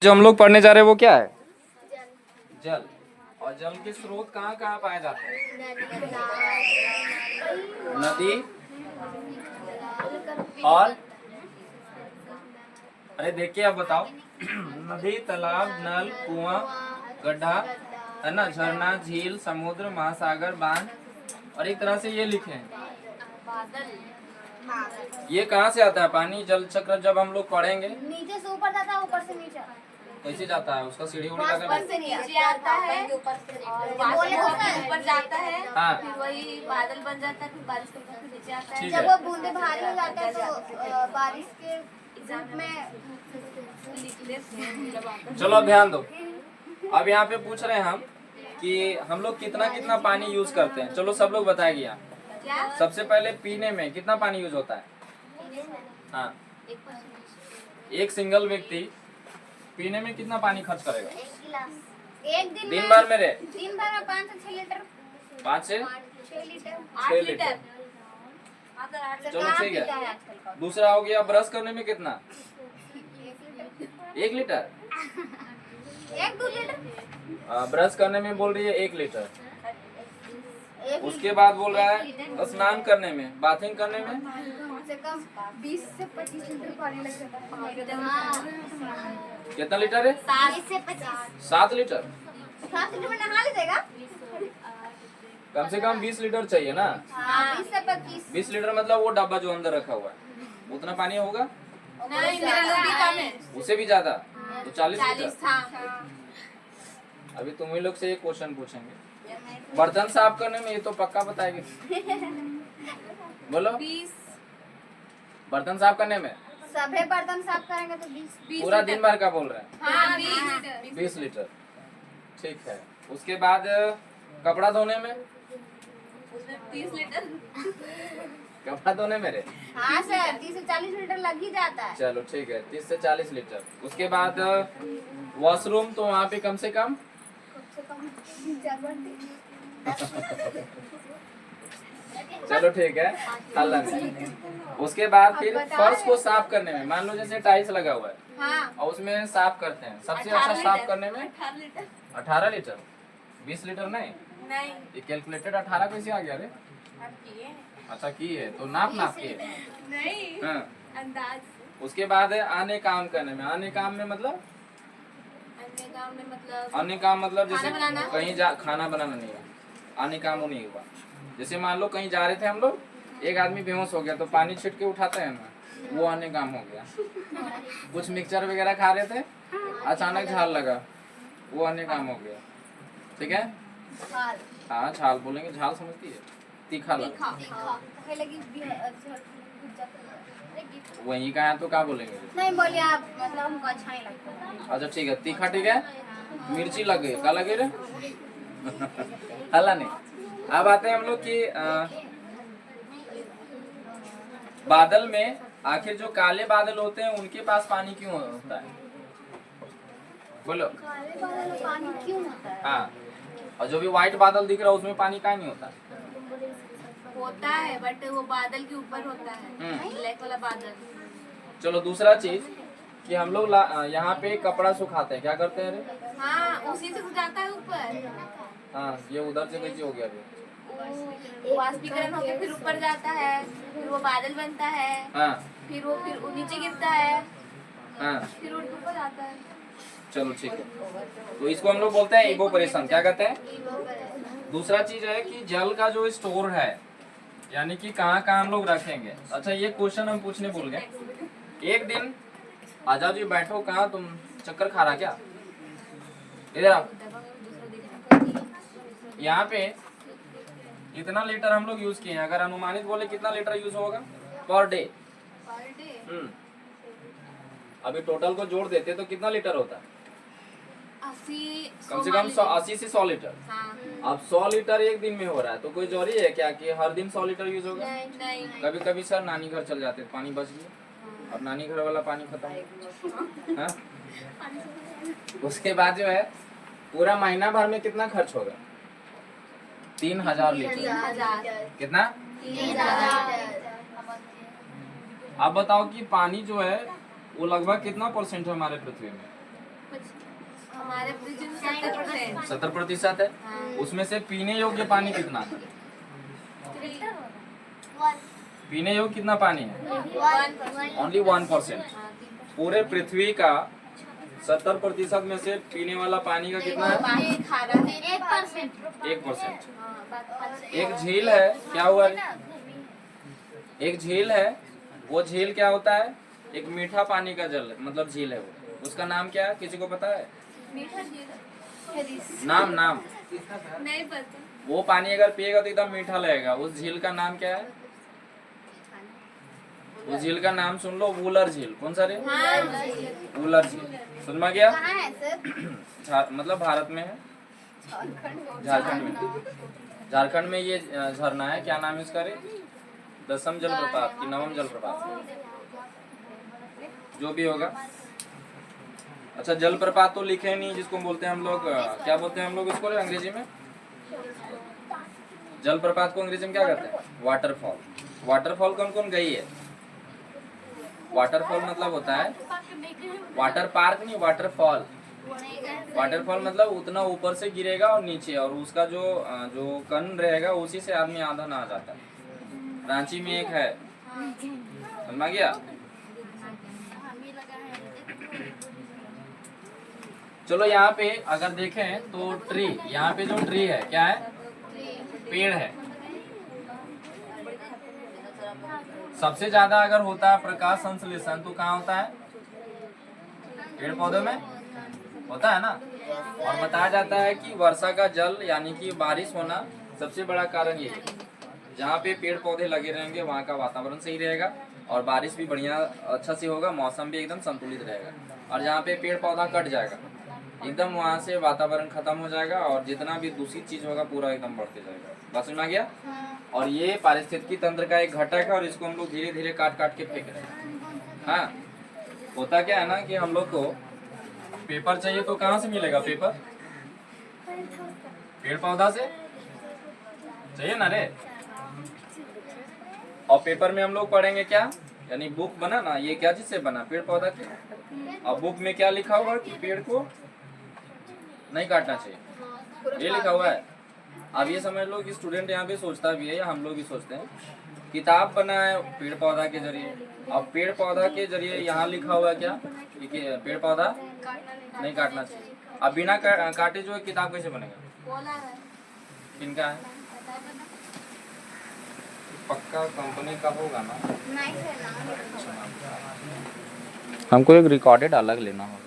जो हम लोग पढ़ने जा रहे हैं वो क्या है? जल। और जल के स्रोत कहाँ कहाँ पाए जाते हैं? नदी और अरे देखिए आप बताओ। नदी, तालाब, नल, कुआं, गड्ढा, है ना, झरना, झील, समुद्र, महासागर, बांध। और एक तरह से ये लिखे हैं, ये कहाँ से आता है पानी? जल चक्र जब हम लोग पढ़ेंगे नीचे से ऊपर जाता है, ऊपर से नीचे कैसे जाता है? उसका सीढ़ी उड़ी लगा ऊपर से नीचे आता है, ऊपर जाता है, हाँ फिर वही बादल बन जाता है, फिर बारिश के ऊपर से नीचे आता है। ठीक जब है। वो बूंदे भारी हो जाता है तो बारिश के रूप में चलो अब ध्यान दो। अब यहाँ पे पूछ रहे हैं हम कि हम लोग कितना कितना पानी यूज करते हैं। चलो सब लोग बताएंगे यहाँ। सबसे पहले पीने में कितना पानी यूज होता है? हाँ, एक सिंगल व्यक्ति पीने में कितना पानी खर्च करेगा? एक दिन भर में रे? दिन भर में 5 से 6 लीटर 5 से 6 लीटर 6 लीटर। चलो ठीक है। दूसरा हो गया ब्रश करने में कितना? 1 लीटर। 1-2 लीटर ब्रश करने में बोल रही है 1 लीटर। उसके बाद बोल रहा है स्नान करने में, बाथिंग करने में कम से कम 20 से 25 लीटर पानी लग जाता है। कितना लीटर है? 20 से 25 7 लीटर। 7 लीटर में नहा लीजिएगा। कम से कम 20 लीटर चाहिए ना। 20 से 25 20 लीटर मतलब वो डब्बा जो अंदर रखा हुआ है उतना पानी होगा? नहीं, मेरा लोग भी कम है। उससे भी ज्यादा तो 40 लीटर। था। अभी तुम ही लोग से एक क्वेश्चन पूछेंगे। बर्तन साफ करने में ये तो पक्का बताएगी। बोलो। 20 बर्तन साफ करने में सभी बर्तन साफ करेंगे तो 20 पूरा दिन भर का बोल रहे हैं? हाँ 20 20 लीटर। ठीक है। उसके बाद कपड़ा धोने में? उसमें 30 लीटर। कपड़ा धोने में रे? हाँ सर, 30 से 40 लीटर लग ही जाता है। चलो ठीक है, 30 से 40 लीटर। उसके बाद वॉशरूम तो वहाँ पे कम से कम चलो ठीक है, हल्ला नहीं। उसके बाद फिर फर्श को साफ करने में, मान लो जैसे टाइल्स लगा हुआ है हाँ। और उसमें साफ करते हैं, सबसे अच्छा साफ करने में 18 लीटर। 20 लीटर नहीं? नहीं, ये कैलकुलेटेड 18 कैसे आ गया रे? अच्छा की है तो नाप के। नहीं, हाँ। अंदाज। उसके बाद है आने काम करने में। आने काम में मतलब अन्य काम मतलब जैसे कहीं जा खाना बनाना नहीं हुआ, आने काम नहीं हुआ। जैसे मान लो कहीं जा रहे थे हम लोग, एक आदमी बेहोश हो गया तो पानी छिट के उठाते हैं ना, वो आने काम हो गया। कुछ मिक्सचर वगैरह खा रहे थे, अचानक झाल लगा, वो आने काम हो गया। ठीक है? हाँ छाल बोलेंगे, झाल समझती है? तीखा लगा। वही का है तो क्या बोलेंगे? नहीं बोलिए आप, मतलब हमको अच्छा ही लगता है। अच्छा ठीक है, तीखा ठीक है। मिर्ची लगे, क्या लगे रे? हल्ला नहीं। अब आते हैं हम लोग कि बादल में आखिर जो काले बादल होते हैं उनके पास पानी क्यों होता है? बोलो। काले बादल में पानी क्यों होता है? हाँ, और जो भी व्हाइट बादल दिख रहा है उसमें पानी क्या नहीं होता? होता है, बट वो बादल के ऊपर होता है, ब्लैक वाला बादल। चलो दूसरा चीज कि हम लोग यहाँ पे कपड़ा सुखाते हैं, क्या करते हैं रे? हाँ, उसी से जाता है ऊपर। हाँ, ये उधर से कैसे हो गया रे? वाष्पीकरण होकर फिर ऊपर जाता है, फिर वो बादल बनता है। हाँ फिर वो नीचे गिरता है, हाँ। फिर ऊपर जाता है। चलो ठीक है, तो इसको हम लोग बोलते हैं इवोपरेशन। क्या कहते हैं? दूसरा चीज है कि जल का जो स्टोर है, यानी कि कहाँ कहाँ हम लोग रखेंगे। अच्छा ये क्वेश्चन हम पूछने भूल गए। एक दिन आजाद जी बैठो, कहाँ तुम चक्कर खा रहा क्या? इधर आप। यहाँ पे कितना लीटर हम लोग यूज किए हैं? अगर अनुमानित बोले कितना लीटर यूज होगा पर डे? अभी टोटल को जोड़ देते तो कितना लीटर होता है? 80 कम से कम 80 से 100 लीटर। हाँ। अब 100 लीटर एक दिन में हो रहा है तो कोई जरूरी है क्या कि हर दिन 100 लीटर यूज होगा? नहीं। कभी कभी सर नानी घर चल जाते पानी बच गया, अब नानी घर वाला पानी खत्म। हाँ? उसके बाद जो है पूरा महीना भर में कितना खर्च होगा? 3000 लीटर। कितना? 3000। अब बताओ कि पानी जो है वो लगभग कितना % है हमारे पृथ्वी में? हमारे फ्रिज में 70%। 70% है। हाँ। उसमें से पीने योग्य पानी कितना है? पीने योग्य कितना पानी है? 1%। ओनली 1%। पूरे पृथ्वी का 70% में से पीने वाला पानी का कितना है? पानी खारा है 1%। हाँ, एक झील है, क्या हुआ रे? एक झील है, वो झील क्या होता है? एक मीठा पानी का जल मतलब झील है वो। उसका नाम क्या है, किसी को पता है? मीठा झील नाम नाम नहीं पता। वो पानी अगर पिएगा तो एकदम मीठा लगेगा। उस झील का नाम क्या है? उस झील का नाम सुन लो, वूलर झील। कौन सा रे? हाँ, वूलर झील। सुन में गया? कहाँ है सर? मतलब भारत में है, झारखंड में। झारखंड में ये झरना है। क्या नाम है इसका रे? 10वीं जलप्रपात की 9वीं जलप्रपात, जो भी होगा। अच्छा, जलप्रपात तो लिखे नहीं, जिसको बोलते हैं हम लोग, क्या बोलते हैं हम लोग इसको अंग्रेजी में? जलप्रपात को अंग्रेजी में क्या कहते हैं? वाटरफॉल। वाटरफॉल कौन कौन गई है? वाटरफॉल मतलब होता है वाटर पार्क, नहीं वाटरफॉल। वाटरफॉल मतलब उतना ऊपर से गिरेगा और नीचे, और उसका जो जो कन रहेगा उसी से आदमी आधा नहा जाता है। रांची में एक है, समझ गया? चलो यहाँ पे अगर देखें तो ट्री, यहाँ पे जो ट्री है क्या है? पेड़ है। सबसे ज्यादा अगर होता है प्रकाश संश्लेषण तो कहाँ होता है? पेड़ पौधों में होता है ना। और बताया जाता है कि वर्षा का जल यानी कि बारिश होना सबसे बड़ा कारण ये है। जहाँ पे पेड़ पौधे लगे रहेंगे वहाँ का वातावरण सही रहेगा और बारिश भी बढ़िया अच्छा से होगा, मौसम भी एकदम संतुलित रहेगा। और जहाँ पे पेड़ पौधा कट जाएगा एकदम, वहाँ से वातावरण खत्म हो जाएगा और जितना भी दूषित चीज होगा पूरा एकदम बढ़ते जाएगा। बात समझ में आ गया? और ये पारिस्थितिकी तंत्र का एक घटक है और इसको हम लोग धीरे धीरे काट काट के फेंक रहे हैं। हाँ, होता क्या है ना कि हम लोग को पेपर चाहिए तो कहाँ से मिलेगा पेपर? पेड़ पौधा से चाहिए ना रे। और पेपर में हम लोग पढ़ेंगे क्या, यानी बुक बना ना, ये क्या चीज से बना? पेड़ पौधा के। और बुक में क्या लिखा हुआ है कि पेड़ को नहीं काटना चाहिए, ये लिखा हुआ है। अब ये समझ लो कि स्टूडेंट यहाँ पे सोचता भी है या हम लोग भी सोचते हैं, किताब बना है पेड़ पौधा के जरिए। अब पेड़ पौधा के जरिए यहाँ लिखा हुआ है क्या कि पेड़ पौधा नहीं काटना चाहिए। अब बिना काटे जो है किताब कैसे बनेगा? किनका है? पक्का कंपनी का होगा ना। हमको एक रिकॉर्डेड अलग लेना होगा।